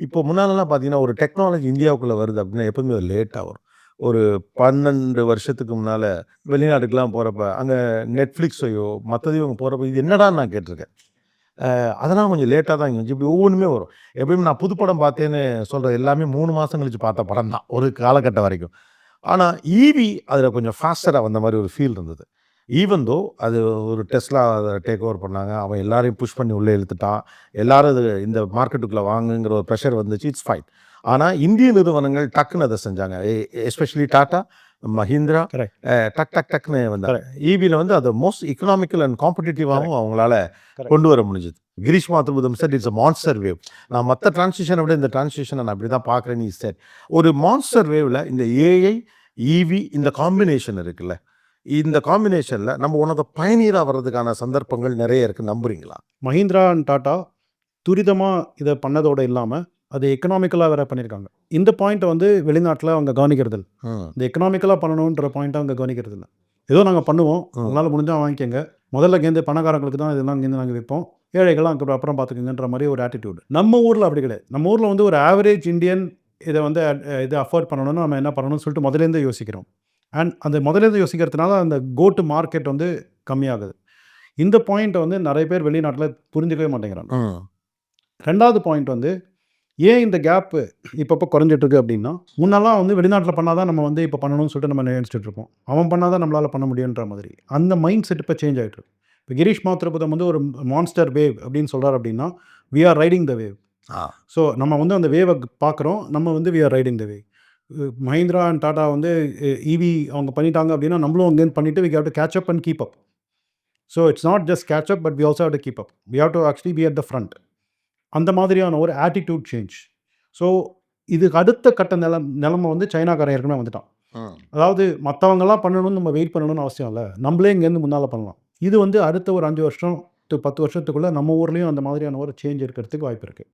இப்போ முன்னாலலாம் பார்த்தீங்கன்னா, ஒரு டெக்னாலஜி இந்தியாவுக்குள்ள வருது அப்படின்னா, எப்பவுமே அது லேட்டா வரும். ஒரு 12 வருஷத்துக்கு முன்னால வெளிநாட்டுக்குலாம் போறப்ப, அங்க Netflixஐயோ, மத்ததையோ போறப்ப, இது என்னடான்னு நான் கேட்டுருக்கேன். அதெல்லாம் கொஞ்சம் லேட்டா தான் இங்க வந்துச்சு. இப்படி ஒவ்வொன்னுமே வரும். எப்பயுமே நான் புது படம் பார்த்தேன்னு சொல்றது எல்லாமே 3 மாசம் கழிச்சு பார்த்த படம் தான். ஒரு காலகட்டம் வரைக்கும். ஆனா, ஈவி அதுல கொஞ்சம் ஃபாஸ்டரா வந்த மாரி ஒரு ஃபீல் இருந்தது. ஈவன் தோ அது ஒரு Tesla அத டேக் ஓவர் பண்ணாங்க. அவன் எல்லாரையும் புஷ் பண்ணி உள்ள இழுத்துட்டான். எல்லாரும் இது இந்த மார்க்கெட்டுக்குள்ள வாங்குங்கிற ஒரு பிரஷர் வந்துச்சு. It's fine. ஆனா, இந்திய நிறுவனங்கள் டக்குன்னு அத செஞ்சாங்க. Especially Tata, Mahindra correct. டக் டக் டக்ன்னு வந்தாங்க. கரெக்ட். ஈவில வந்து அது மோஸ்ட் எக்கனாமிக்கல் அண்ட் காம்படிட்டிவாவும் அவங்களால கரெக்ட். கொண்டு வர முடிஞ்சது. கிரீஷ் மாத்துபுதம் sir it's a monster wave. நான் மத்த டிரான்சிஷன விட இந்த டிரான்சிஷன நான் இப்படி தான் பார்க்குறேன்னு ஹி செட். ஒரு மான்ஸ்டர் வேவ்ல இந்த ஏஐ, ஈவி இந்த காம்பினேஷன் இருக்குல்ல. இந்த காம்பினேஷன்ல நம்ம ஒன் ஆஃப் த பயனியரா வர்றதுக்கான சந்தர்ப்பங்கள் நெறைய இருக்குன்னு நம்புறீங்களா? மஹிந்திரா அண்ட் டாடா துரிதமா இத பண்ணதோட இல்லாம, அது எக்கனாமிக்கலா வேற பண்ணியிருக்காங்க. இந்த பாயிண்ட்ட வந்து வெளிநாட்ல அவங்க கவனிக்கிறதில்ல. ம். இந்த எக்கனாமிக்கலா பண்ணணுன்ற பாயிண்ட்ட அவங்க கவனிக்கிறதில்ல. ஏதோ நாங்க பண்ணுவோம். உங்களால முடிஞ்சா வாங்கிக்கங்க. முதல்ல இங்கேருந்து பணக்காரங்களுக்கு தான் இதெல்லாம் இங்கேருந்து நாங்க விப்போம். ஏழைகள்லாம் அப்புறம் பார்த்துக்கங்கன்ற மாரி ஒரு ஆட்டிட்யூட். நம்ம ஊர்ல அப்படி கிடையாது. நம்ம ஊர்ல வந்து ஒரு ஆவரேஜ் இந்தியன் இத வந்து இத அஃபோர்ட் பண்ணணும்னா நம்ம என்ன பண்ணணும்னு சொல்லிட்டு முதலேருந்தே யோசிக்கிறோம். அண்ட் அந்த முதலேருந்து யோசிக்கிறதுனால அந்த கோ டு மார்க்கெட் வந்து கம்மியாகுது. இந்த பாயிண்ட்ட வந்து நெறைய பேர் வெளிநாட்ல புரிஞ்சுக்கவே மாட்டேங்கிறாங்க. ம். 2வது பாயிண்ட் வந்து ஏன் இந்த கேப் இப்பப்போ குறைஞ்சிட்டு இருக்கு அப்படின்னா, முன்னெல்லாம் வந்து வெளிநாட்டில பண்ணா தான் நம்ம வந்து இப்போ பண்ணணும்னு சொல்லிட்டு நம்ம நினைச்சிட்டு இருப்போம். அவன் பண்ணா தான் நம்மளால பண்ண முடியுன்ற மாதிரி. அந்த மைண்ட் செட் இப்போ சேஞ்ச் ஆயிட்டு இருக்கு. இப்போ கிரீஷ் மாத்ரபுதம் வந்து ஒரு மான்ஸ்டர் வேவ் அப்படின்னு சொல்றாரு அப்படின்னா, we are riding the wave. Ah. So நம்ம வந்து அந்த வேவ பார்க்குறோம். நம்ம வந்து we are riding the wave. Mahindra and Tata வந்து ஈவி அவங்க பண்ணிட்டாங்க அப்படின்னா, நம்மளும் அங்கேருந்து பண்ணிட்டு we have to catch up and keep up. So it's not just catch up but we also have to keep up. We have to actually be at the front. அந்த மாதிரியான ஒரு ஆட்டிட்யூட் சேஞ்ச். ஸோ இதுக்கு அடுத்த கட்ட நிலைமை வந்து சைனாக்காரன் ஏற்கனவே வந்துட்டான். ம். அதாவது மத்தவங்கலாம் பண்ணணும்னு நம்ம வெயிட் பண்ணணும்னு அவசியம் இல்ல. நம்மளே இங்கேருந்து முன்னால பண்ணலாம். இது வந்து அடுத்த ஒரு 5 வருஷம் 10 வருஷத்துக்குள்ள நம்ம ஊர்லயும் அந்த மாதிரியான ஒரு சேஞ்ச் இருக்கிறதுக்கு வாய்ப்பு இருக்கு.